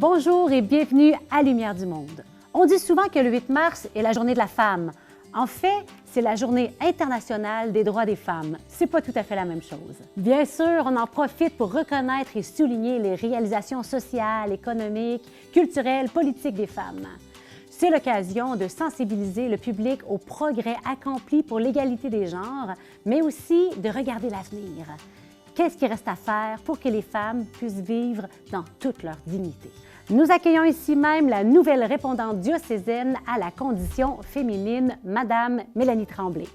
Bonjour et bienvenue à Lumière du Monde. On dit souvent que le 8 mars est la journée de la femme. En fait, c'est la journée internationale des droits des femmes. C'est pas tout à fait la même chose. Bien sûr, on en profite pour reconnaître et souligner les réalisations sociales, économiques, culturelles, politiques des femmes. C'est l'occasion de sensibiliser le public aux progrès accomplis pour l'égalité des genres, mais aussi de regarder l'avenir. Qu'est-ce qui reste à faire pour que les femmes puissent vivre dans toute leur dignité? Nous accueillons ici même la nouvelle répondante diocésaine à la condition féminine, Madame Mélanie Tremblay.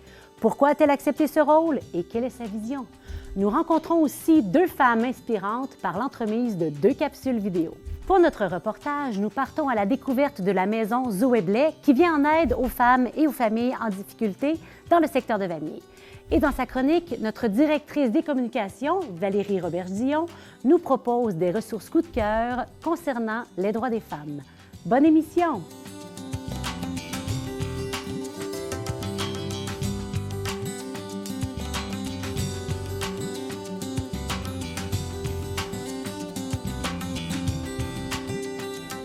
Pourquoi a-t-elle accepté ce rôle et quelle est sa vision? Nous rencontrons aussi deux femmes inspirantes par l'entremise de deux capsules vidéo. Pour notre reportage, nous partons à la découverte de la maison Zoé Blais qui vient en aide aux femmes et aux familles en difficulté dans le secteur de Vanier. Et dans sa chronique, notre directrice des communications, Valérie Robert-Dion, nous propose des ressources coup de cœur concernant les droits des femmes. Bonne émission!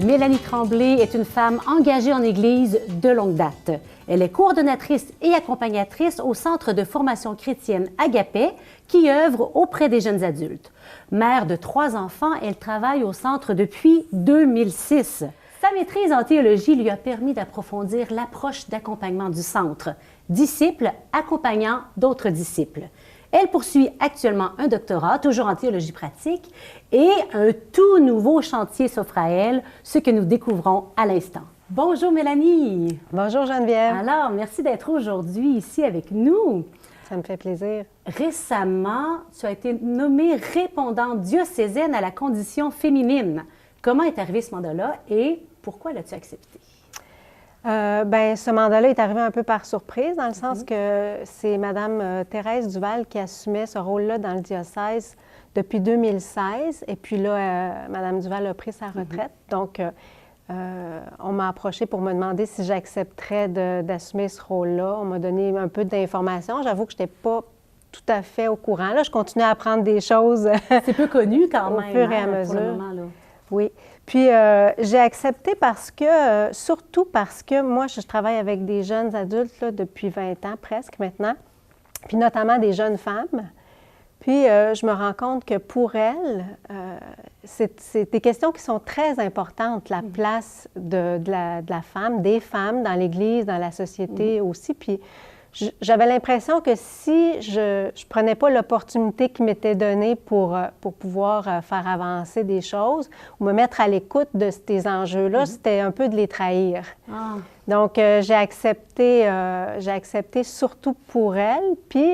Mélanie Tremblay est une femme engagée en Église de longue date. Elle est coordonnatrice et accompagnatrice au Centre de formation chrétienne Agapé, qui œuvre auprès des jeunes adultes. Mère de 3 enfants, elle travaille au centre depuis 2006. Sa maîtrise en théologie lui a permis d'approfondir l'approche d'accompagnement du centre, disciples accompagnant d'autres disciples. Elle poursuit actuellement un doctorat, toujours en théologie pratique, et un tout nouveau chantier s'offre à elle, ce que nous découvrons à l'instant. Bonjour Mélanie! Bonjour Geneviève! Alors, merci d'être aujourd'hui ici avec nous. Ça me fait plaisir. Récemment, tu as été nommée répondante diocésaine à la condition féminine. Comment est arrivé ce mandat-là et pourquoi l'as-tu accepté? Ce mandat-là est arrivé un peu par surprise, dans le sens que c'est Mme Thérèse Duval qui assumait ce rôle-là dans le diocèse depuis 2016. Et puis là, Mme Duval a pris sa retraite. Donc, on m'a approchée pour me demander si j'accepterais d'assumer ce rôle-là. On m'a donné un peu d'informations. J'avoue que je n'étais pas tout à fait au courant. Là, je continue à apprendre des choses. C'est peu connu quand même, au fur et à mesure. Pour le moment, là. Oui. Puis, j'ai accepté surtout parce que moi, je travaille avec des jeunes adultes là, depuis 20 ans presque maintenant, puis notamment des jeunes femmes. Puis, je me rends compte que pour elles, c'est des questions qui sont très importantes, la place de la femme, des femmes dans l'Église, dans la société aussi. Puis, j'avais l'impression que si je ne prenais pas l'opportunité qui m'était donnée pour pouvoir faire avancer des choses ou me mettre à l'écoute de ces enjeux-là, c'était un peu de les trahir. Ah. Donc, j'ai accepté surtout pour elles. Puis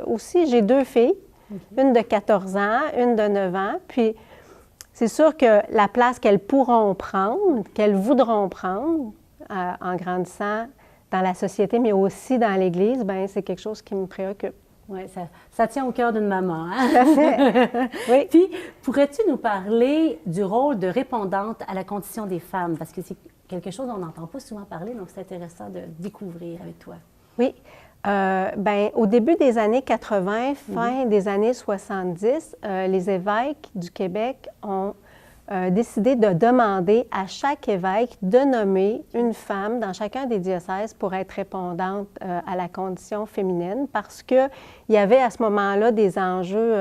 aussi, j'ai 2 filles, une de 14 ans, une de 9 ans. Puis, c'est sûr que la place qu'elles pourront prendre, qu'elles voudront prendre en grandissant dans la société, mais aussi dans l'Église, bien, c'est quelque chose qui me préoccupe. Oui, ça tient au cœur d'une maman. Hein? Tout à fait. Oui. Puis, pourrais-tu nous parler du rôle de répondante à la condition des femmes? Parce que c'est quelque chose dont on n'entend pas souvent parler, donc c'est intéressant de découvrir avec toi. Oui. Au début des années 80, fin des années 70, les évêques du Québec ont décidé de demander à chaque évêque de nommer une femme dans chacun des diocèses pour être répondante à la condition féminine parce qu'il y avait à ce moment-là des enjeux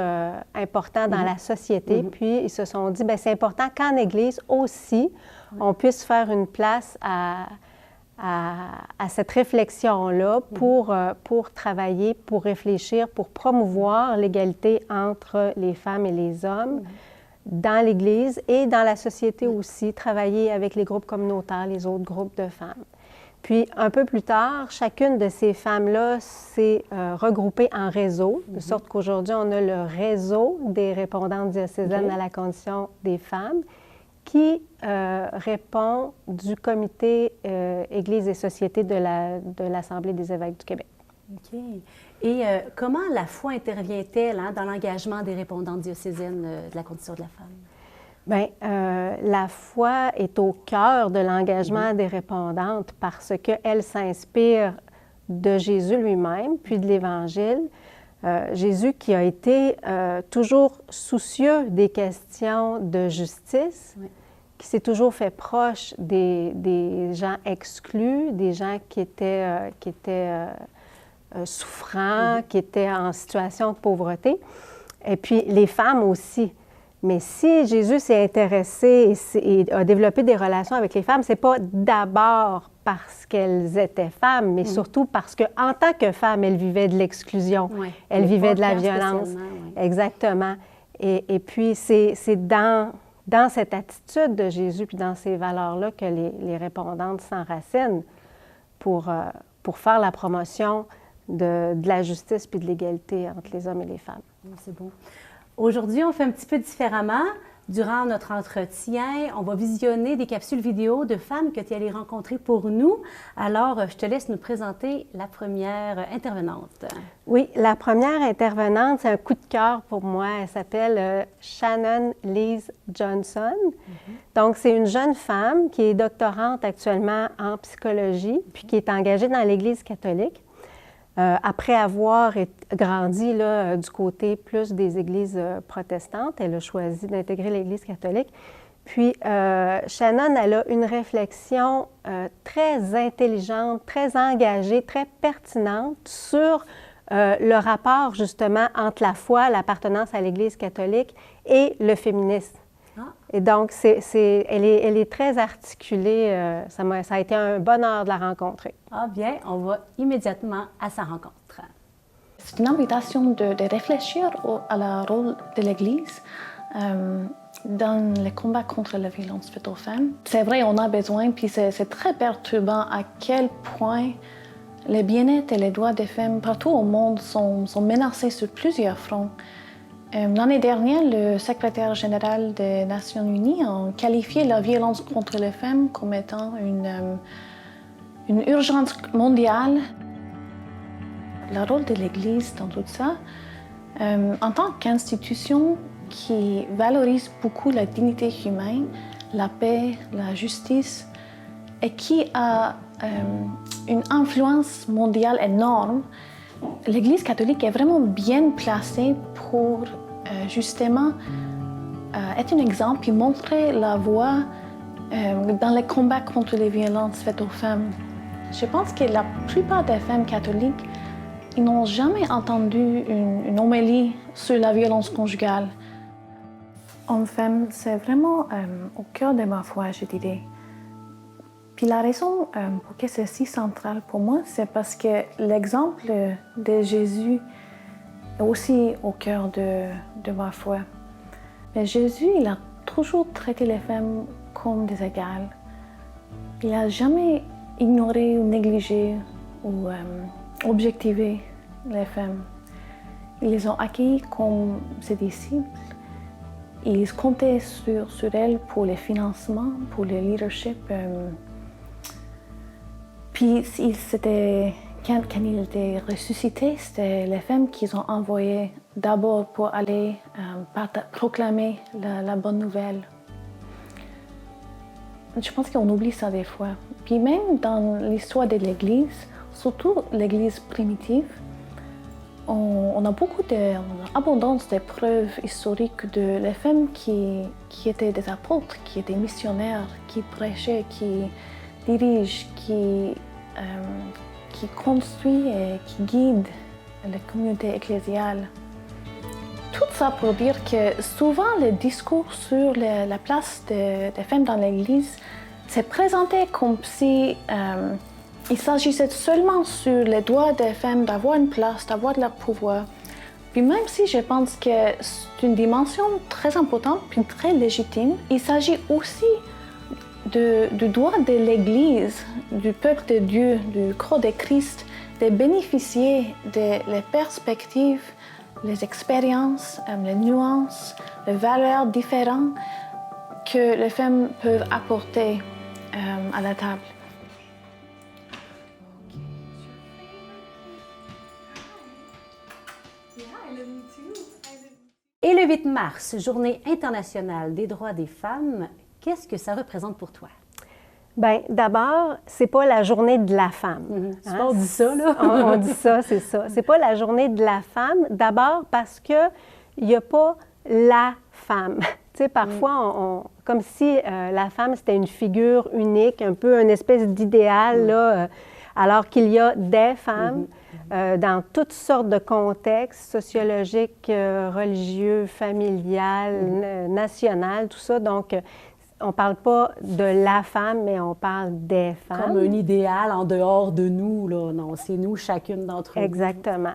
importants dans la société. Puis, ils se sont dit, bien, c'est important qu'en Église aussi, on puisse faire une place à cette réflexion-là pour travailler, pour réfléchir, pour promouvoir l'égalité entre les femmes et les hommes dans l'Église et dans la société aussi, travailler avec les groupes communautaires, les autres groupes de femmes. Puis, un peu plus tard, chacune de ces femmes-là s'est regroupée en réseau, de sorte qu'aujourd'hui, on a le réseau des répondantes diocésaines à la condition des femmes qui répond du comité Église et société de l'Assemblée des évêques du Québec. OK. Et comment la foi intervient-elle dans l'engagement des répondantes diocésaines de la condition de la femme? Bien, la foi est au cœur de l'engagement des répondantes parce qu'elle s'inspire de Jésus lui-même, puis de l'Évangile. Jésus qui a été toujours soucieux des questions de justice, qui s'est toujours fait proche des gens exclus, des gens qui étaient souffrants, qui étaient en situation de pauvreté, et puis les femmes aussi. Mais si Jésus s'est intéressé et a développé des relations avec les femmes, c'est pas d'abord parce qu'elles étaient femmes, mais surtout parce qu'en tant que femme, elles vivaient de l'exclusion, elles vivaient de la violence. Exactement. Et puis, c'est dans cette attitude de Jésus puis dans ces valeurs-là que les répondantes s'enracinent pour faire la promotion de la justice puis de l'égalité entre les hommes et les femmes. C'est beau. Aujourd'hui, on fait un petit peu différemment. Durant notre entretien, on va visionner des capsules vidéo de femmes que tu es allée rencontrer pour nous. Alors, je te laisse nous présenter la première intervenante. Oui, la première intervenante, c'est un coup de cœur pour moi. Elle s'appelle Shannon Lees Johnson. Donc, c'est une jeune femme qui est doctorante actuellement en psychologie, puis qui est engagée dans l'Église catholique. Après avoir grandi là, du côté plus des églises protestantes, elle a choisi d'intégrer l'Église catholique. Puis, Shannon, elle a une réflexion très intelligente, très engagée, très pertinente sur le rapport, justement, entre la foi, l'appartenance à l'Église catholique et le féminisme. Et donc, elle est très articulée. Ça a été un bonheur de la rencontrer. Ah bien, on va immédiatement à sa rencontre. C'est une invitation de réfléchir à la rôle de l'Église dans le combat contre la violence faite aux femmes. C'est vrai, on a besoin, puis c'est très perturbant à quel point le bien-être et les droits des femmes partout au monde sont menacés sur plusieurs fronts. L'année dernière, le secrétaire général des Nations Unies a qualifié la violence contre les femmes comme étant une urgence mondiale. Le rôle de l'Église dans tout ça, en tant qu'institution qui valorise beaucoup la dignité humaine, la paix, la justice, et qui a une influence mondiale énorme, l'Église catholique est vraiment bien placée pour justement être un exemple et montrer la voie dans les combats contre les violences faites aux femmes. Je pense que la plupart des femmes catholiques ils n'ont jamais entendu une homélie sur la violence conjugale. Homme-femme, c'est vraiment au cœur de ma foi, je dirais. Puis la raison pour laquelle c'est si central pour moi, c'est parce que l'exemple de Jésus est aussi au cœur de ma foi. Mais Jésus, il a toujours traité les femmes comme des égales. Il n'a jamais ignoré ou négligé ou objectivé les femmes. Ils les ont accueillis comme ses disciples. Ils comptaient sur elles pour les financements, pour le leadership. Puis quand il était ressuscité, c'était les femmes qu'ils ont envoyées d'abord pour aller proclamer la bonne nouvelle. Je pense qu'on oublie ça des fois. Puis même dans l'histoire de l'Église, surtout l'Église primitive, on a abondance de preuves historiques de les femmes qui étaient des apôtres, qui étaient missionnaires, qui prêchaient, qui dirigent, qui construisent et qui guident les communautés ecclésiales. Tout ça pour dire que souvent le discours sur la place des femmes dans l'Église s'est présenté comme si il s'agissait seulement sur les droits des femmes d'avoir une place, d'avoir de leur pouvoir. Puis même si je pense que c'est une dimension très importante puis très légitime, il s'agit aussi du droit de l'Église, du peuple de Dieu, du corps de Christ, de bénéficier des perspectives, les expériences, les nuances, les valeurs différentes que les femmes peuvent apporter à la table. Et le 8 mars, Journée internationale des droits des femmes, qu'est-ce que ça représente pour toi? Bien, d'abord, c'est pas la journée de la femme. On dit ça, là. on dit ça, c'est ça. C'est pas la journée de la femme, d'abord parce qu'il n'y a pas la femme. Tu sais, parfois, comme si la femme, c'était une figure unique, un peu une espèce d'idéal, là, alors qu'il y a des femmes dans toutes sortes de contextes sociologiques, religieux, familial, national, tout ça. Donc, on ne parle pas de la femme, mais on parle des femmes. Comme un idéal en dehors de nous, là. Non, c'est nous, chacune d'entre nous. Exactement.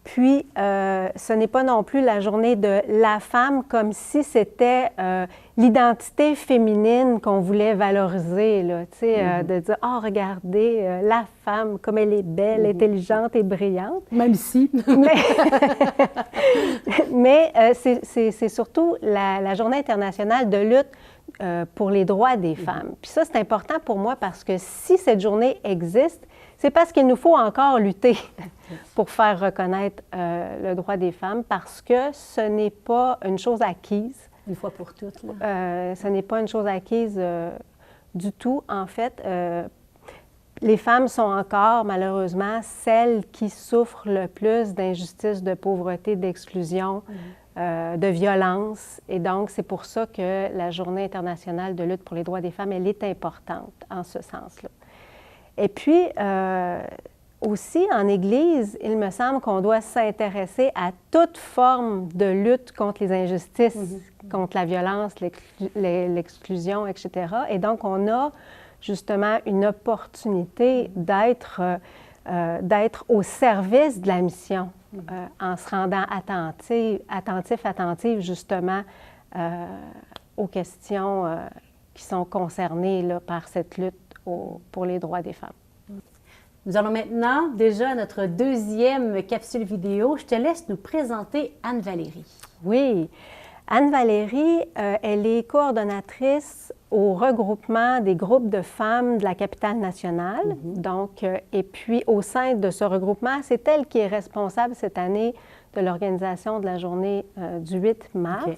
Puis, ce n'est pas non plus la journée de la femme comme si c'était l'identité féminine qu'on voulait valoriser, là, tu sais, de dire « Ah, oh, regardez, la femme, comme elle est belle, intelligente et brillante. » Même si. Mais c'est surtout la Journée internationale de lutte pour les droits des femmes. Puis ça, c'est important pour moi parce que si cette journée existe, c'est parce qu'il nous faut encore lutter pour faire reconnaître le droit des femmes parce que ce n'est pas une chose acquise. Une fois pour toutes. Là. Ce n'est pas une chose acquise du tout. En fait, les femmes sont encore, malheureusement, celles qui souffrent le plus d'injustice, de pauvreté, d'exclusion, de violence. Et donc, c'est pour ça que la Journée internationale de lutte pour les droits des femmes, elle est importante en ce sens-là. Et puis, aussi, en Église, il me semble qu'on doit s'intéresser à toute forme de lutte contre les injustices, contre la violence, l'exclusion, etc. Et donc, on a justement une opportunité d'être au service de la mission en se rendant attentif, justement, aux questions qui sont concernées là, par cette lutte pour les droits des femmes. Nous allons maintenant déjà à notre deuxième capsule vidéo. Je te laisse nous présenter Anne-Valérie. Oui, Anne-Valérie, elle est coordonnatrice au regroupement des groupes de femmes de la capitale nationale. Donc, et puis au sein de ce regroupement, c'est elle qui est responsable cette année de l'organisation de la journée du 8 mars. Okay.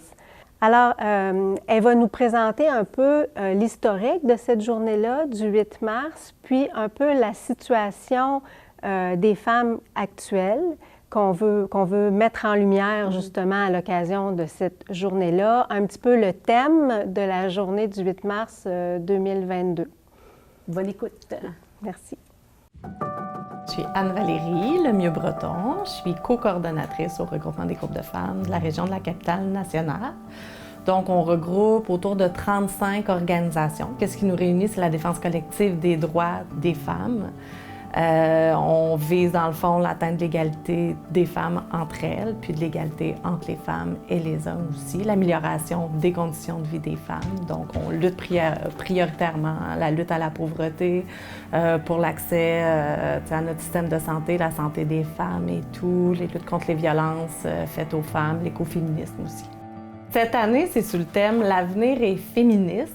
Alors, elle va nous présenter un peu l'historique de cette journée-là, du 8 mars, puis un peu la situation des femmes actuelles qu'on veut mettre en lumière justement à l'occasion de cette journée-là, un petit peu le thème de la journée du 8 mars 2022. Bonne écoute. Merci. Je suis Anne-Valérie Lemieux-Breton. Je suis co-coordonnatrice au regroupement des groupes de femmes de la région de la capitale nationale. Donc, on regroupe autour de 35 organisations. Qu'est-ce qui nous réunit? C'est la défense collective des droits des femmes. On vise, dans le fond, l'atteinte de l'égalité des femmes entre elles, puis de l'égalité entre les femmes et les hommes aussi, l'amélioration des conditions de vie des femmes. Donc, on lutte prioritairement la lutte à la pauvreté, pour l'accès à notre système de santé, la santé des femmes et tout, les luttes contre les violences faites aux femmes, l'écoféminisme aussi. Cette année, c'est sur le thème « L'avenir est féministe »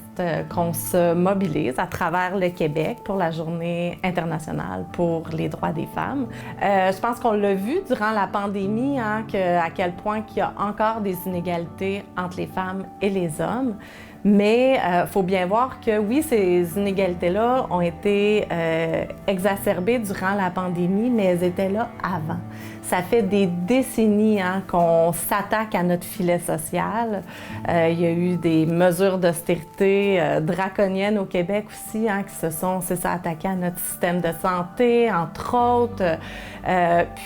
qu'on se mobilise à travers le Québec pour la Journée internationale pour les droits des femmes. Je pense qu'on l'a vu durant la pandémie, hein, à quel point il y a encore des inégalités entre les femmes et les hommes. Mais il faut bien voir que oui, ces inégalités-là ont été exacerbées durant la pandémie, mais elles étaient là avant. Ça fait des décennies hein, qu'on s'attaque à notre filet social. Il y a eu des mesures d'austérité draconiennes au Québec aussi, hein, qui se sont attaquées à notre système de santé, entre autres.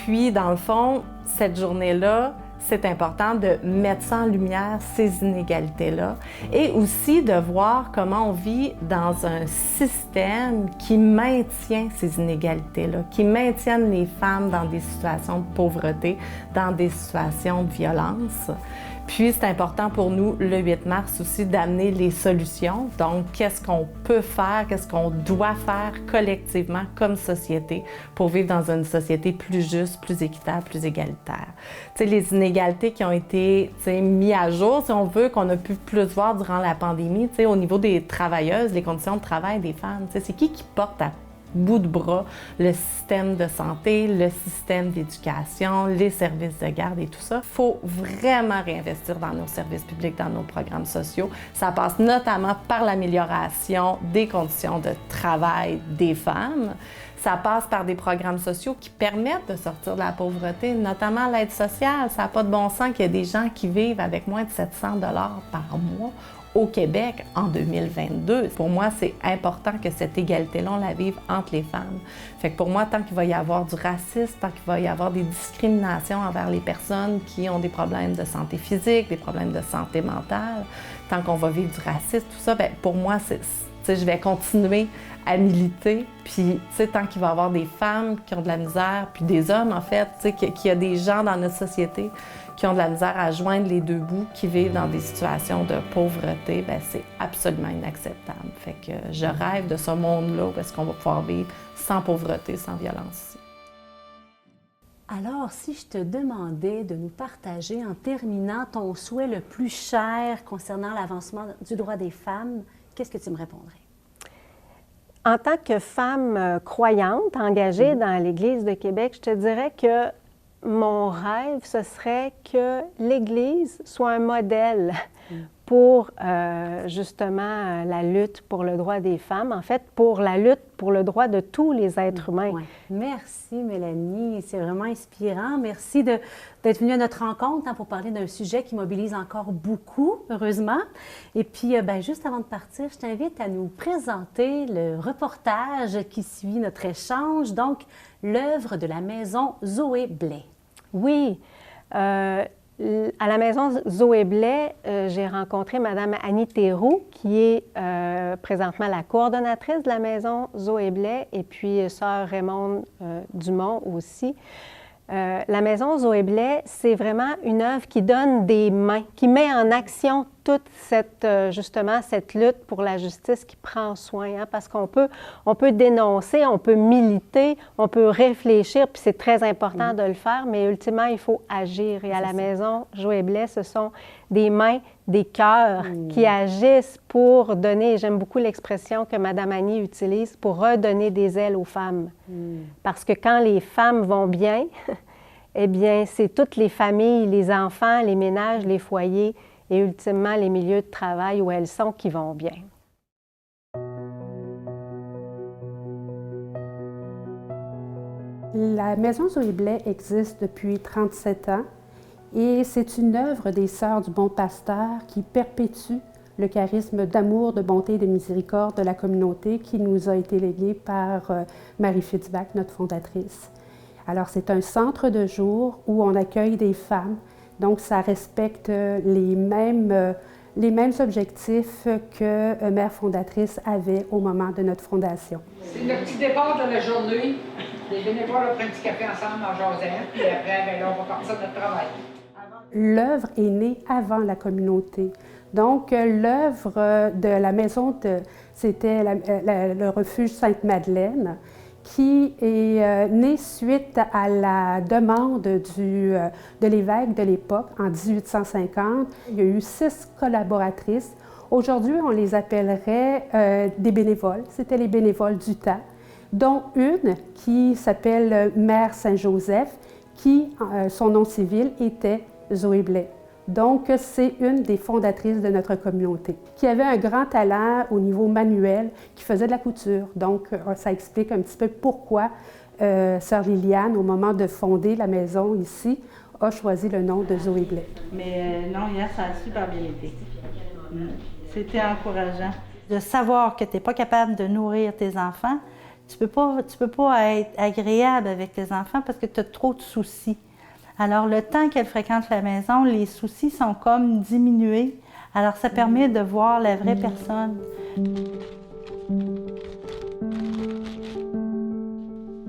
Puis, dans le fond, cette journée-là, c'est important de mettre ça en lumière, ces inégalités-là, et aussi de voir comment on vit dans un système qui maintient ces inégalités-là, qui maintiennent les femmes dans des situations de pauvreté, dans des situations de violence. Puis, c'est important pour nous, le 8 mars aussi, d'amener les solutions. Donc, qu'est-ce qu'on peut faire, qu'est-ce qu'on doit faire collectivement comme société pour vivre dans une société plus juste, plus équitable, plus égalitaire. Tu sais, les inégalités qui ont été mises à jour, si on veut, qu'on a pu plus voir durant la pandémie, tu sais, au niveau des travailleuses, les conditions de travail des femmes, tu sais, c'est qui porte à bout de bras le système de santé, le système d'éducation, les services de garde et tout ça. Il faut vraiment réinvestir dans nos services publics, dans nos programmes sociaux. Ça passe notamment par l'amélioration des conditions de travail des femmes. Ça passe par des programmes sociaux qui permettent de sortir de la pauvreté, notamment l'aide sociale. Ça n'a pas de bon sens qu'il y ait des gens qui vivent avec moins de 700 $ par mois au Québec en 2022. Pour moi, c'est important que cette égalité-là, on la vive entre les femmes. Fait que pour moi, tant qu'il va y avoir du racisme, tant qu'il va y avoir des discriminations envers les personnes qui ont des problèmes de santé physique, des problèmes de santé mentale, tant qu'on va vivre du racisme, tout ça, bien, pour moi, je vais continuer à militer. Puis, tant qu'il va y avoir des femmes qui ont de la misère, puis des hommes, en fait, qu'il y a des gens dans notre société qui ont de la misère à joindre les deux bouts, qui vivent dans des situations de pauvreté, bien, c'est absolument inacceptable. Fait que je rêve de ce monde-là où est-ce qu'on va pouvoir vivre sans pauvreté, sans violence. Alors, si je te demandais de nous partager en terminant ton souhait le plus cher concernant l'avancement du droit des femmes, qu'est-ce que tu me répondrais? En tant que femme croyante, engagée dans l'Église de Québec, je te dirais que mon rêve, ce serait que l'Église soit un modèle pour justement la lutte pour le droit des femmes, en fait, pour la lutte pour le droit de tous les êtres humains. Ouais. Merci Mélanie, c'est vraiment inspirant. Merci d'être venue à notre rencontre pour parler d'un sujet qui mobilise encore beaucoup, heureusement. Et puis, juste avant de partir, je t'invite à nous présenter le reportage qui suit notre échange, donc l'œuvre de la maison Zoé Blais. Oui. À la maison Zoé Blais, j'ai rencontré Mme Annie Théroux, qui est présentement la coordonnatrice de la maison Zoé Blais, et puis sœur Raymonde Dumont aussi. La maison Zoé Blais, c'est vraiment une œuvre qui donne des mains, qui met en action toute justement cette lutte pour la justice qui prend soin, hein, parce qu'on peut dénoncer, on peut militer, on peut réfléchir, puis c'est très important de le faire, mais ultimement, il faut agir. Et à la maison Zoé Blais, ce sont des mains, des cœurs qui agissent pour donner, j'aime beaucoup l'expression que Mme Annie utilise, pour redonner des ailes aux femmes. Parce que quand les femmes vont bien, eh bien, c'est toutes les familles, les enfants, les ménages, les foyers et ultimement les milieux de travail où elles sont qui vont bien. La maison Zoé Blais existe depuis 37 ans et c'est une œuvre des Sœurs du Bon Pasteur qui perpétue le charisme d'amour, de bonté et de miséricorde de la communauté qui nous a été légué par Marie Fitzbach, notre fondatrice. Alors, c'est un centre de jour où on accueille des femmes, donc ça respecte les mêmes objectifs que Mère fondatrice avait au moment de notre fondation. C'est le petit départ de la journée. Les bénévoles ont pris un petit café ensemble en jasant, puis après, bien là, on va partir de notre travail. L'œuvre est née avant la communauté. Donc, l'œuvre de la maison, c'était le refuge Sainte-Madeleine, qui est née suite à la demande de l'évêque de l'époque, en 1850. Il y a eu 6 collaboratrices. Aujourd'hui, on les appellerait des bénévoles. C'était les bénévoles du temps, dont une qui s'appelle Mère Saint-Joseph, qui, son nom civil, était Zoé Blais. Donc, c'est une des fondatrices de notre communauté, qui avait un grand talent au niveau manuel, qui faisait de la couture. Donc, ça explique un petit peu pourquoi Sœur Liliane, au moment de fonder la maison ici, a choisi le nom de Zoé Blais. Mais non, hier, ça a super bien été. C'était encourageant. De savoir que tu n'es pas capable de nourrir tes enfants, tu peux pas être agréable avec tes enfants parce que tu as trop de soucis. Alors, le temps qu'elle fréquente la maison, les soucis sont comme diminués. Alors, ça permet de voir la vraie personne.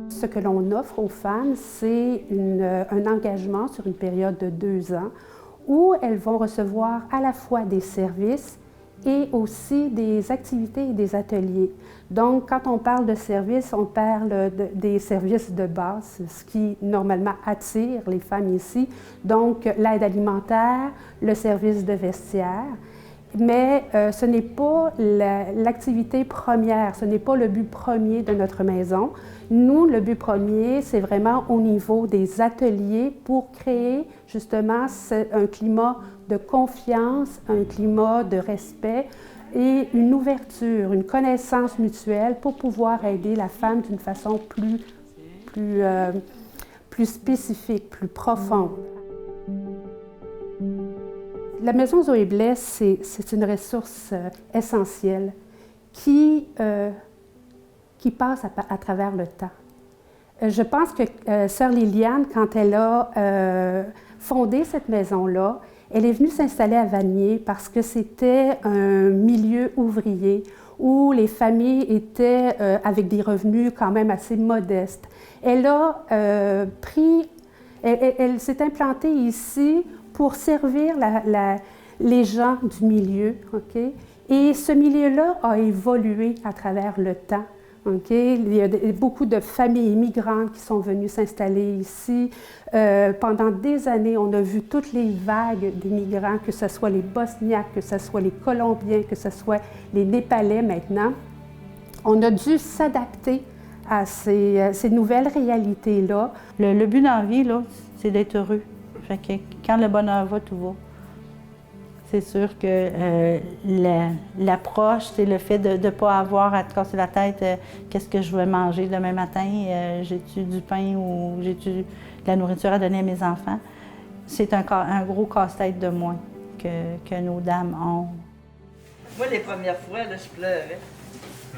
Ce que l'on offre aux femmes, c'est un engagement sur une période de 2 ans où elles vont recevoir à la fois des services et aussi des activités et des ateliers. Donc, quand on parle de services, on parle des services de base, ce qui normalement attire les femmes ici. Donc, l'aide alimentaire, le service de vestiaire. Mais ce n'est pas l'activité première, ce n'est pas le but premier de notre maison. Nous, le but premier, c'est vraiment au niveau des ateliers pour créer justement un climat de confiance, un climat de respect et une ouverture, une connaissance mutuelle pour pouvoir aider la femme d'une façon plus spécifique, plus profonde. La maison Zoé Blesse, c'est une ressource essentielle qui passe à travers le temps. Je pense que Sœur Liliane, quand elle a fondé cette maison-là, elle est venue s'installer à Vanier parce que c'était un milieu ouvrier où les familles étaient avec des revenus quand même assez modestes. Elle a elle s'est implantée ici pour servir les gens du milieu, OK? Et ce milieu-là a évolué à travers le temps. Okay? Il y a beaucoup de familles immigrantes qui sont venues s'installer ici. Pendant des années, on a vu toutes les vagues d'immigrants, que ce soit les Bosniaques, que ce soit les Colombiens, que ce soit les Népalais maintenant. On a dû s'adapter à ces nouvelles réalités-là. Le but dans la vie, là, c'est d'être heureux. Fait que quand le bonheur va, tout va. C'est sûr que l'approche, c'est le fait de ne pas avoir à te casser la tête qu'est-ce que je vais manger demain matin, j'ai-tu du pain ou j'ai-tu de la nourriture à donner à mes enfants. C'est un gros casse-tête de moins que nos dames ont. Moi, les premières fois, là, je pleurais.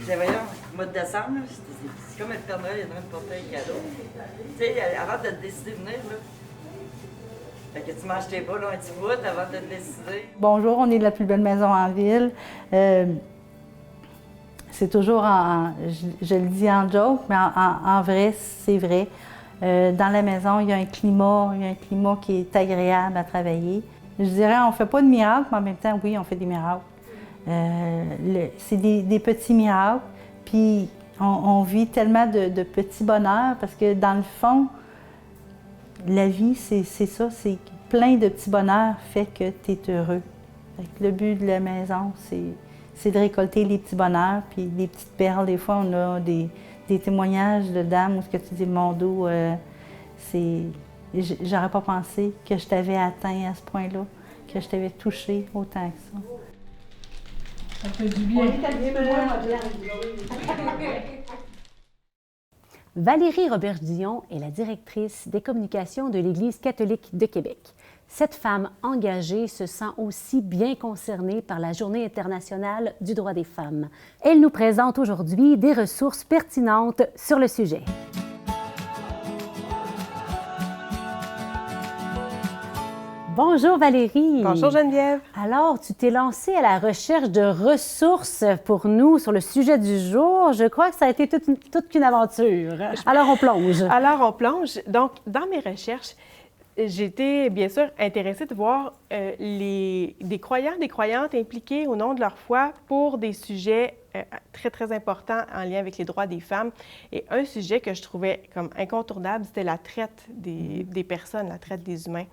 J'ai voyons, au mois de décembre, c'est comme le Père Noël est en train de porter un cadeau. Tu sais, avant de décider de venir, là, fait que tu manges tes boules un petit bout avant de te décider. Bonjour, on est de la plus belle maison en ville. C'est toujours je le dis en joke, mais en vrai, c'est vrai. Dans la maison, il y a un climat qui est agréable à travailler. Je dirais, on ne fait pas de miracles, mais en même temps, oui, on fait des miracles. C'est des petits miracles, puis on vit tellement de petits bonheurs parce que dans le fond, la vie, c'est ça, c'est plein de petits bonheurs fait que tu es heureux. Fait que le but de la maison, c'est de récolter les petits bonheurs, puis des petites perles. Des fois, on a des témoignages de dames où ce que tu dis, mon dos, j'aurais pas pensé que je t'avais atteint à ce point-là, que je t'avais touché autant que ça. Ça fait du bien. Valérie Robert-Dion est la directrice des communications de l'Église catholique de Québec. Cette femme engagée se sent aussi bien concernée par la Journée internationale du droit des femmes. Elle nous présente aujourd'hui des ressources pertinentes sur le sujet. Bonjour Valérie. Bonjour Geneviève. Alors, tu t'es lancée à la recherche de ressources pour nous sur le sujet du jour. Je crois que ça a été toute qu'une aventure. Alors, on plonge. Donc, dans mes recherches, j'ai été bien sûr intéressée de voir des croyants, des croyantes impliqués au nom de leur foi pour des sujets très, très importants en lien avec les droits des femmes. Et un sujet que je trouvais comme incontournable, c'était la traite des personnes, la traite des humains.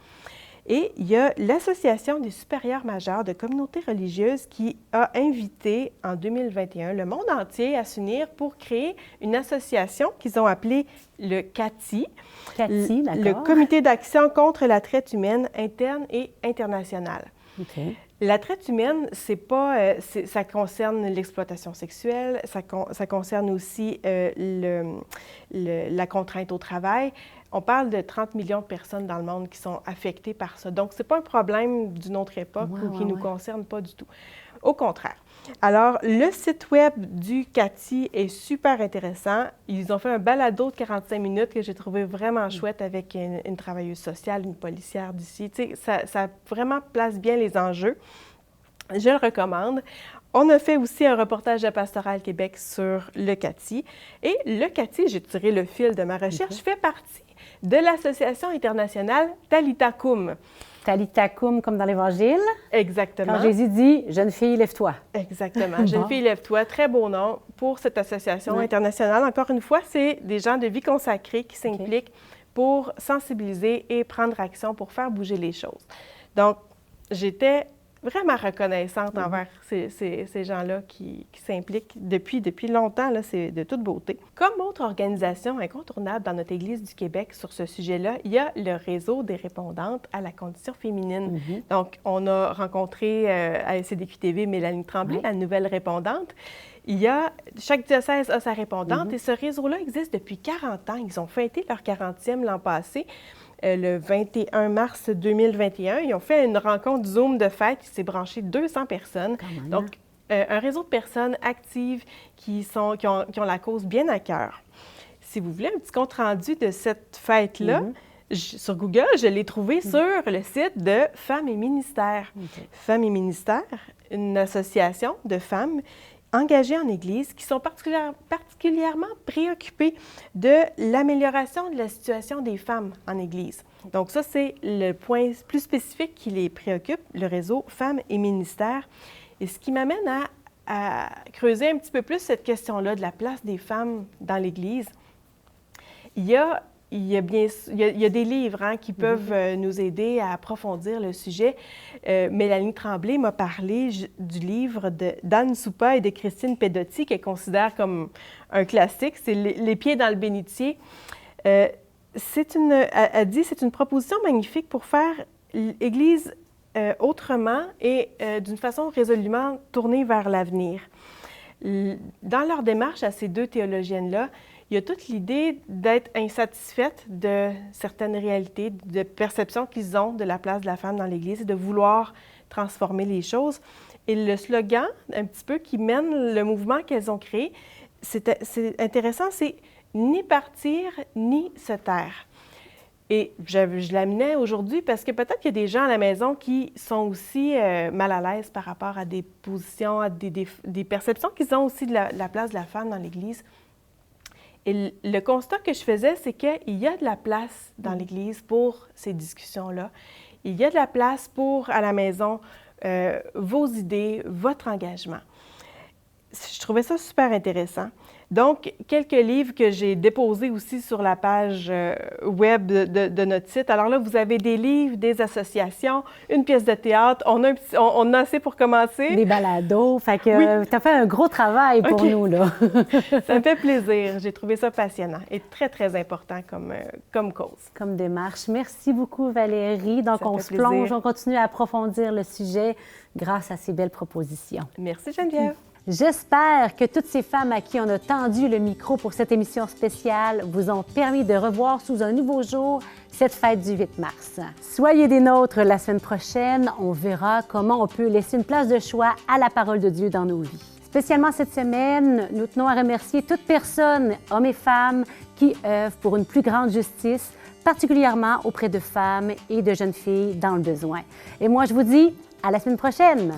Et il y a l'Association des supérieurs majeurs de communautés religieuses qui a invité en 2021 le monde entier à s'unir pour créer une association qu'ils ont appelée le CATI, le Comité d'action contre la traite humaine interne et internationale. Okay. La traite humaine, ça concerne l'exploitation sexuelle, ça concerne aussi la contrainte au travail. On parle de 30 millions de personnes dans le monde qui sont affectées par ça. Donc, ce n'est pas un problème d'une autre époque ou qui ne nous concerne pas du tout. Au contraire. Alors, le site web du CATI est super intéressant. Ils ont fait un balado de 45 minutes que j'ai trouvé vraiment chouette avec une travailleuse sociale, une policière d'ici. Tu sais, ça vraiment place bien les enjeux. Je le recommande. On a fait aussi un reportage de Pastoral Québec sur le CATI. Et le CATI, j'ai tiré le fil de ma recherche, fait partie de l'Association internationale Talitha Koum. Talitha Koum, comme dans l'Évangile. Exactement. Quand Jésus dit « Jeune fille, lève-toi ». Exactement. « Jeune fille, lève-toi », très beau nom pour cette association internationale. Encore une fois, c'est des gens de vie consacrée qui s'impliquent pour sensibiliser et prendre action pour faire bouger les choses. Donc, j'étais vraiment reconnaissante envers ces gens-là qui s'impliquent depuis longtemps. C'est de toute beauté. Comme autre organisation incontournable dans notre Église du Québec sur ce sujet-là, il y a le réseau des répondantes à la condition féminine. Donc, on a rencontré à SCDQ-TV Mélanie Tremblay, la nouvelle répondante. Chaque diocèse a sa répondante et ce réseau-là existe depuis 40 ans. Ils ont fêté leur 40e l'an passé. le 21 mars 2021. Ils ont fait une rencontre Zoom de fête qui s'est branchée 200 personnes. Donc, un réseau de personnes actives qui ont la cause bien à cœur. Si vous voulez un petit compte-rendu de cette fête-là, sur Google, je l'ai trouvé sur le site de Femmes et Ministères. Femmes et Ministères, une association de femmes engagées en Église qui sont particulièrement préoccupées de l'amélioration de la situation des femmes en Église. Donc ça, c'est le point plus spécifique qui les préoccupe, le réseau Femmes et Ministères. Et ce qui m'amène à creuser un petit peu plus cette question-là de la place des femmes dans l'Église. Il y a des livres qui peuvent nous aider à approfondir le sujet. Mélanie Tremblay m'a parlé du livre d'Anne Soupa et de Christine Pedotti, qu'elle considère comme un classique. C'est « Les pieds dans le bénitier ». Elle dit c'est une proposition magnifique pour faire l'Église autrement et d'une façon résolument tournée vers l'avenir. Dans leur démarche à ces deux théologiennes-là, il y a toute l'idée d'être insatisfaite de certaines réalités, de perceptions qu'ils ont de la place de la femme dans l'Église et de vouloir transformer les choses. Et le slogan, un petit peu, qui mène le mouvement qu'elles ont créé, c'est intéressant, c'est « ni partir, ni se taire ». Et je l'amenais aujourd'hui parce que peut-être qu'il y a des gens à la maison qui sont aussi mal à l'aise par rapport à des positions, à des perceptions qu'ils ont aussi de la place de la femme dans l'Église. Et le constat que je faisais, c'est qu'il y a de la place dans l'Église pour ces discussions-là. Il y a de la place pour, à la maison, vos idées, votre engagement. Je trouvais ça super intéressant. Donc, quelques livres que j'ai déposés aussi sur la page web de notre site. Alors là, vous avez des livres, des associations, une pièce de théâtre. On a assez pour commencer. Des balados. Fait que tu as fait un gros travail pour nous, là. Ça me fait plaisir. J'ai trouvé ça passionnant et très, très important comme cause. Comme démarche. Merci beaucoup, Valérie. Donc, on se plonge, on continue à approfondir le sujet grâce à ces belles propositions. Merci, Geneviève. J'espère que toutes ces femmes à qui on a tendu le micro pour cette émission spéciale vous ont permis de revoir sous un nouveau jour cette fête du 8 mars. Soyez des nôtres la semaine prochaine. On verra comment on peut laisser une place de choix à la parole de Dieu dans nos vies. Spécialement cette semaine, nous tenons à remercier toute personne, hommes et femmes, qui œuvrent pour une plus grande justice, particulièrement auprès de femmes et de jeunes filles dans le besoin. Et moi, je vous dis à la semaine prochaine!